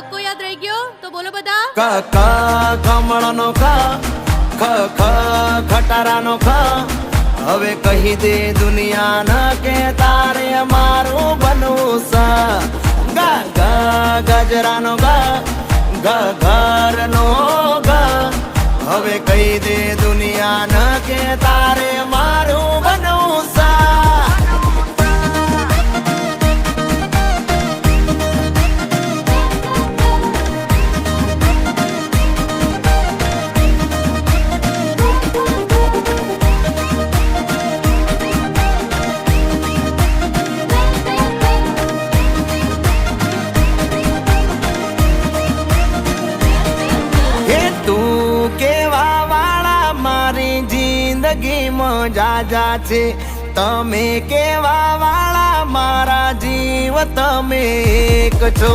કક્કો યાદ રહી ગયો તો બોલો બધા. ક ક કમળનો ક ખ ખ ખટારાનો ખ. હવે કહી દે દુનિયા ન કે તારે મારું બનવું સ. ગ ગ ગજરાનો ગ ગ ઘરનો ગ. હવે કહી દે દુનિયા ન કે તારે મારું બનવું સ. જિંદગીમાં જાજા છે તમે કેવા વાળા મારા જીવ તમે એક છો.